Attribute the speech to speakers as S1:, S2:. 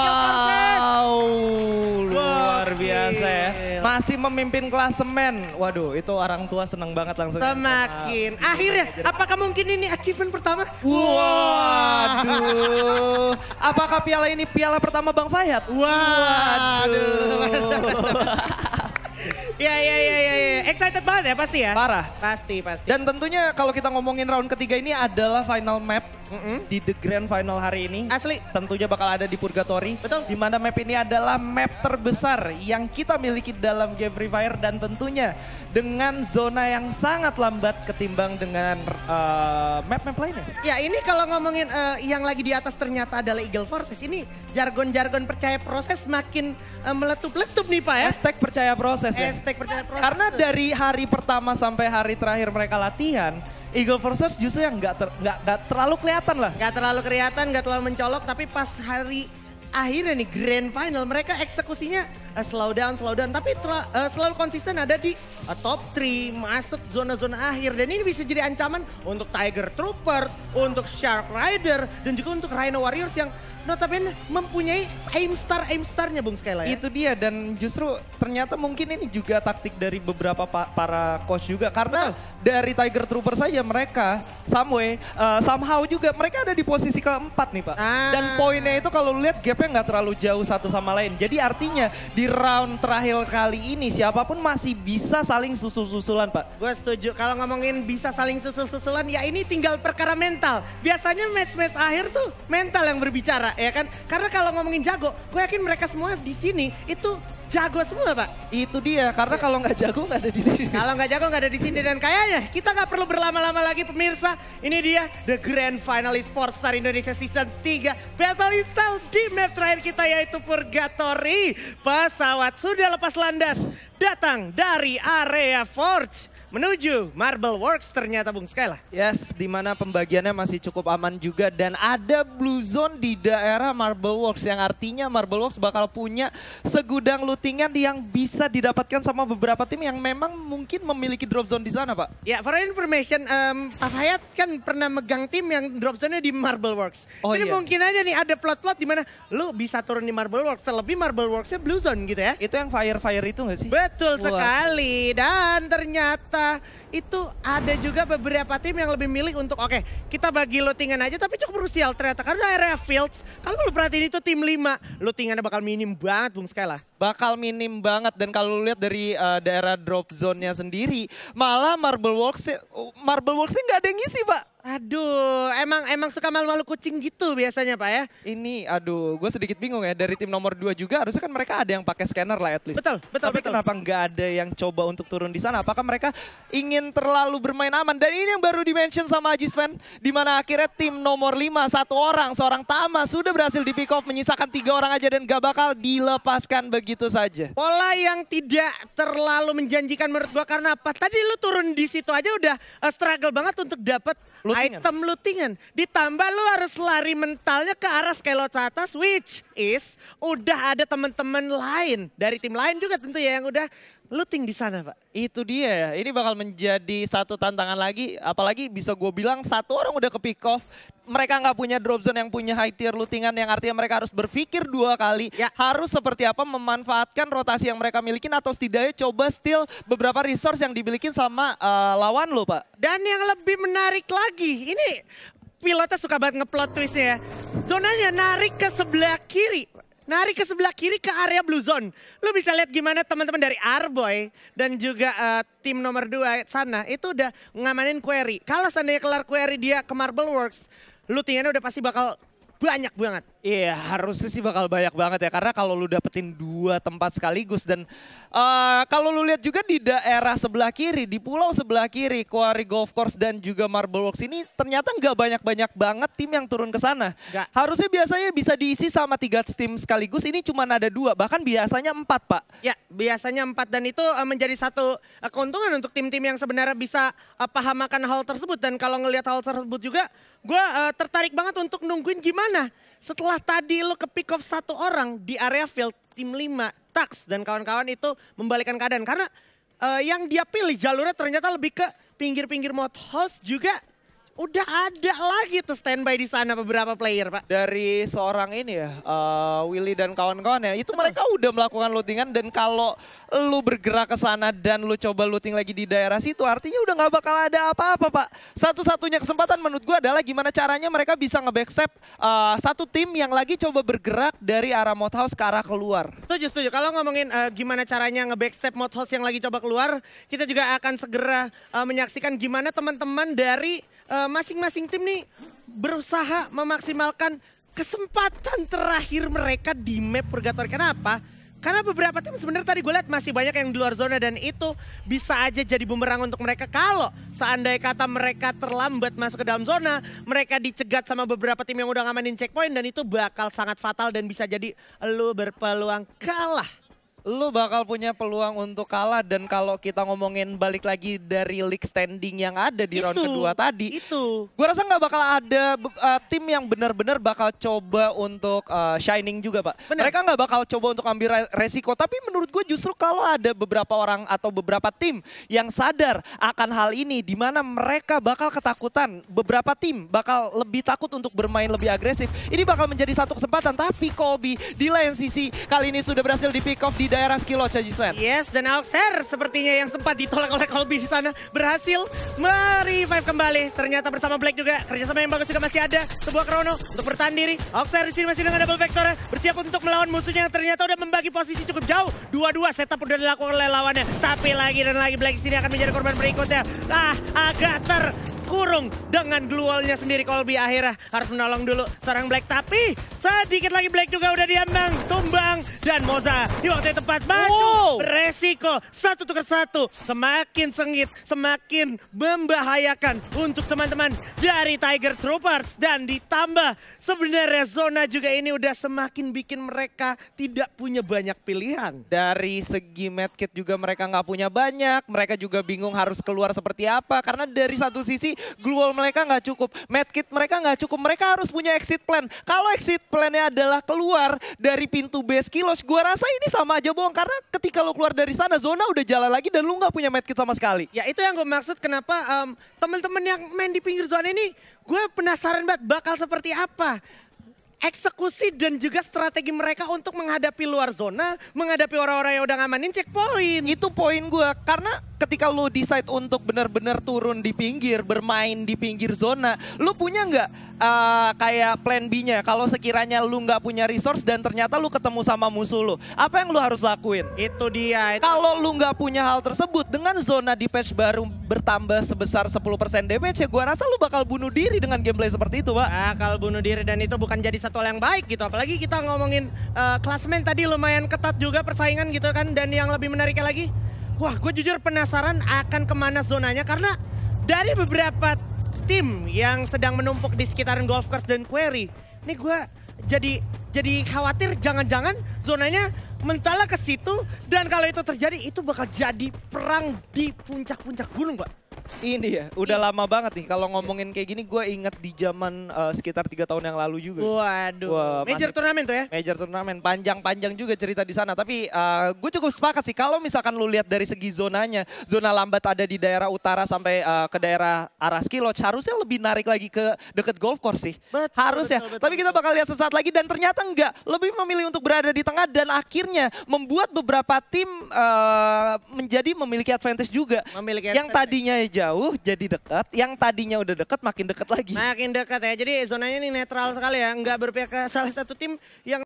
S1: Wow, luar biasa ya. Masih memimpin klasemen. Waduh, itu orang tua seneng banget langsung.
S2: Semakin. Akhirnya, apakah mungkin ini achievement pertama?
S1: Waduh. Apakah piala ini piala pertama Bang Fayat?
S2: Waduh. Ya. Excited banget ya pasti ya?
S1: Parah.
S2: Pasti.
S1: Dan tentunya kalau kita ngomongin round ketiga ini adalah final map di The Grand Final hari ini.
S2: Asli.
S1: Tentunya bakal ada di Purgatory.
S2: Betul.
S1: Di mana map ini adalah map terbesar yang kita miliki dalam game Free Fire. Dan tentunya dengan zona yang sangat lambat ketimbang dengan map-map lainnya.
S2: Ya ini kalau ngomongin yang lagi di atas ternyata adalah Eagle Forces. Ini jargon-jargon percaya proses makin meletup-letup nih Pak ya.
S1: Hashtag percaya proses ya.
S2: Hashtag percaya proses.
S1: Karena dari hari pertama sampai hari terakhir mereka latihan, Eagle Forces justru yang nggak terlalu kelihatan lah.
S2: Nggak terlalu kelihatan, nggak terlalu mencolok. Tapi pas hari akhirnya nih Grand Final mereka eksekusinya slow down. Tapi selalu konsisten ada di top 3, masuk zona-zona akhir. Dan ini bisa jadi ancaman untuk Tiger Troopers, untuk Shark Rider, dan juga untuk Rhino Warriors yang notabene mempunyai aim starnya Bung Skyla ya.
S1: Itu dia dan justru ternyata mungkin ini juga taktik dari beberapa para coach juga. Karena dari Tiger Trooper saja mereka somehow juga mereka ada di posisi keempat nih Pak. Dan poinnya itu kalau lihat gapnya nggak terlalu jauh satu sama lain. Jadi artinya di round terakhir kali ini siapapun masih bisa saling susul-susulan Pak.
S2: Gue setuju, kalau ngomongin bisa saling susul-susulan ya ini tinggal perkara mental. Biasanya match-match akhir tuh mental yang berbicara ya kan. Karena kalau ngomongin jago, gue yakin mereka semua di sini itu jago semua Pak.
S1: Itu dia, karena kalau nggak jago nggak ada di sini.
S2: Kalau nggak jago nggak ada di sini dan kayaknya kita nggak perlu berlama-lama lagi pemirsa. Ini dia The Grand Final Esports Star Indonesia Season 3 Battle Install di map terakhir kita yaitu Purgatory. Pesawat sudah lepas landas datang dari area Forge menuju Marble Works ternyata Bung Skyla.
S1: Yes, di mana pembagiannya masih cukup aman juga dan ada blue zone di daerah Marble Works yang artinya Marble Works bakal punya segudang lootingan yang bisa didapatkan sama beberapa tim yang memang mungkin memiliki drop zone di sana Pak.
S2: Ya, for information, Pak Fayat kan pernah megang tim yang drop zone-nya di Marble Works. Jadi mungkin aja nih ada plot-plot di mana lu bisa turun di Marble Works, terlebih Marble Works-nya blue zone gitu ya.
S1: Itu yang fire itu nggak sih?
S2: Betul sekali dan ternyata itu ada juga beberapa tim yang lebih milih untuk oke, kita bagi lootingan aja tapi cukup krusial ternyata karena area fields kalau lu perhatiin itu tim 5 lootingannya bakal minim banget Bung Skyla.
S1: Bakal minim banget dan kalau lu lihat dari daerah drop zone-nya sendiri malah Marble Works-nya nggak ada yang ngisi Pak.
S2: Aduh, emang suka malu-malu kucing gitu biasanya Pak ya.
S1: Ini aduh, gue sedikit bingung ya dari tim nomor 2 juga harusnya kan mereka ada yang pakai scanner lah at least.
S2: Betul.
S1: Tapi kenapa nggak ada yang coba untuk turun di sana? Apakah mereka ingin terlalu bermain aman? Dan ini yang baru di-mention sama Ajis Fan, di mana akhirnya tim nomor 5 seorang Tama sudah berhasil di pick off menyisakan 3 orang aja dan gak bakal dilepaskan begitu saja.
S2: Pola yang tidak terlalu menjanjikan menurut gua karena apa? Tadi lu turun di situ aja udah struggle banget untuk dapat item lootingan. Ditambah lu harus lari mentalnya ke arah Skylot atas which is udah ada teman-teman lain dari tim lain juga tentu ya yang udah looting di sana Pak.
S1: Itu dia ya, ini bakal menjadi satu tantangan lagi. Apalagi bisa gue bilang satu orang udah ke pick off. Mereka nggak punya drop zone yang punya high tier lootingan yang artinya mereka harus berpikir 2 kali.
S2: Ya.
S1: Harus seperti apa memanfaatkan rotasi yang mereka milikin atau setidaknya coba steal beberapa resource yang dimiliki sama lawan lo Pak.
S2: Dan yang lebih menarik lagi, ini pilotnya suka banget ngeplot twistnya ya. Zonanya narik ke sebelah kiri. Narik ke sebelah kiri ke area blue zone. Lu bisa lihat gimana teman-teman dari Arboy dan juga tim nomor 2 sana itu udah ngamanin query. Kalau seandainya kelar query dia ke Marble Works, lootingannya udah pasti bakal banyak banget.
S1: Iya harusnya sih bakal banyak banget ya karena kalau lu dapetin 2 tempat sekaligus dan kalau lu lihat juga di daerah sebelah kiri, di pulau sebelah kiri, Quarry Golf Course dan juga Marble Works ini ternyata nggak banyak-banyak banget tim yang turun ke sana.
S2: Gak.
S1: Harusnya biasanya bisa diisi sama 3 tim sekaligus, ini cuma ada 2, bahkan biasanya 4 Pak.
S2: Ya biasanya 4 dan itu menjadi satu keuntungan untuk tim-tim yang sebenarnya bisa paham akan hal tersebut. Dan kalau ngelihat hal tersebut juga gue tertarik banget untuk nungguin gimana. Setelah tadi lo ke pick off 1 orang di area field tim 5, Tax dan kawan-kawan itu membalikan keadaan. Karena yang dia pilih jalurnya ternyata lebih ke pinggir-pinggir mod house juga udah ada lagi tuh standby di sana beberapa player, Pak.
S1: Dari seorang ini ya, Willy dan kawan-kawan ya, itu mereka udah melakukan lootingan dan kalau lu bergerak ke sana dan lu coba looting lagi di daerah situ, artinya udah nggak bakal ada apa-apa, Pak. Satu-satunya kesempatan menurut gua adalah gimana caranya mereka bisa nge-backstep satu tim yang lagi coba bergerak dari arah Mod House ke arah keluar.
S2: Setuju. Kalau ngomongin gimana caranya nge-backstep Mod House yang lagi coba keluar, kita juga akan segera menyaksikan gimana teman-teman dari masing-masing tim nih berusaha memaksimalkan kesempatan terakhir mereka di map Purgatory. Kenapa? Karena beberapa tim sebenarnya tadi gue lihat masih banyak yang di luar zona dan itu bisa aja jadi bumerang untuk mereka kalau seandai kata mereka terlambat masuk ke dalam zona, mereka dicegat sama beberapa tim yang udah ngamanin checkpoint dan itu bakal sangat fatal dan bisa jadi lu berpeluang kalah.
S1: Lu bakal punya peluang untuk kalah dan kalau kita ngomongin balik lagi dari league standing yang ada di round kedua tadi. Gue rasa nggak bakal ada tim yang benar-benar bakal coba untuk shining juga, Pak.
S2: Bener.
S1: Mereka nggak bakal coba untuk ambil resiko. Tapi menurut gue justru kalau ada beberapa orang atau beberapa tim yang sadar akan hal ini. Di mana mereka bakal ketakutan. Beberapa tim bakal lebih takut untuk bermain lebih agresif. Ini bakal menjadi satu kesempatan. Tapi Colby di lain sisi kali ini sudah berhasil di pick off di daerah Skilloch, Jiswen.
S2: Yes, dan Auxerre sepertinya yang sempat ditolak oleh Colby di sana berhasil merevive kembali. Ternyata bersama Black juga kerjasama yang bagus juga masih ada. Sebuah krono untuk bertahan diri. Auxerre di sini masih dengan double vector bersiap untuk melawan musuhnya yang ternyata udah membagi posisi cukup jauh. Dua-dua setup udah dilakukan oleh lawannya. Tapi lagi dan lagi Black di sini akan menjadi korban berikutnya. Agak terkurung dengan gluolnya sendiri. Colby akhirnya harus menolong dulu seorang Black. Tapi sedikit lagi Black juga udah diambang, tumbang. Dan Moza di waktu yang tepat maju. Resiko 1-1. Semakin sengit, semakin membahayakan untuk teman-teman dari Tiger Troopers. Dan ditambah sebenarnya zona juga ini udah semakin bikin mereka tidak punya banyak pilihan.
S1: Dari segi medkit juga mereka nggak punya banyak. Mereka juga bingung harus keluar seperti apa. Karena dari satu sisi gluol mereka nggak cukup. Medkit mereka nggak cukup. Mereka harus punya exit plan. Kalau exit plannya adalah keluar dari pintu base Skilloch, gue rasa ini sama aja bohong. Karena ketika lo keluar dari sana, zona udah jalan lagi dan lu nggak punya medkit sama sekali.
S2: Ya itu yang gue maksud kenapa teman-teman yang main di pinggir zona ini, gue penasaran banget bakal seperti apa eksekusi dan juga strategi mereka untuk menghadapi luar zona, menghadapi orang-orang yang udah ngamanin checkpoint.
S1: Itu poin gue, karena ketika lu decide untuk benar-benar turun di pinggir, bermain di pinggir zona, lu punya nggak kayak plan B-nya? Kalau sekiranya lu nggak punya resource dan ternyata lu ketemu sama musuh lu, apa yang lu harus lakuin?
S2: Itu dia.
S1: Kalau lu nggak punya hal tersebut, dengan zona di patch baru bertambah sebesar 10% damage, ya gue rasa lu bakal bunuh diri dengan gameplay seperti itu, Pak.
S2: Bakal bunuh diri dan itu bukan jadi satu hal yang baik gitu. Apalagi kita ngomongin klasemen tadi lumayan ketat juga persaingan gitu kan. Dan yang lebih menariknya lagi, wah gue jujur penasaran akan kemana zonanya. Karena dari beberapa tim yang sedang menumpuk di sekitaran golf course dan quarry, ini gue jadi khawatir jangan-jangan zonanya mentala ke situ. Dan kalau itu terjadi, itu bakal jadi perang di puncak-puncak gunung, Pak.
S1: Ini ya, udah lama banget nih kalau ngomongin kayak gini. Gue inget di zaman sekitar 3 tahun yang lalu juga.
S2: Waduh,
S1: Wah,
S2: major turnamen tuh ya?
S1: Major turnamen, panjang-panjang juga cerita di sana. Tapi gue cukup sepakat sih kalau misalkan lu lihat dari segi zonanya, zona lambat ada di daerah utara sampai ke daerah arah Skilloch, harusnya lebih narik lagi ke deket golf course sih. Harusnya. Tapi kita bakal lihat sesaat lagi dan ternyata enggak. Lebih memilih untuk berada di tengah dan akhirnya membuat beberapa tim menjadi memiliki advantage juga. Yang tadinya jauh jadi dekat, yang tadinya udah dekat makin dekat lagi.
S2: Makin dekat ya, jadi zonanya ini netral sekali ya, nggak berpihak ke salah satu tim yang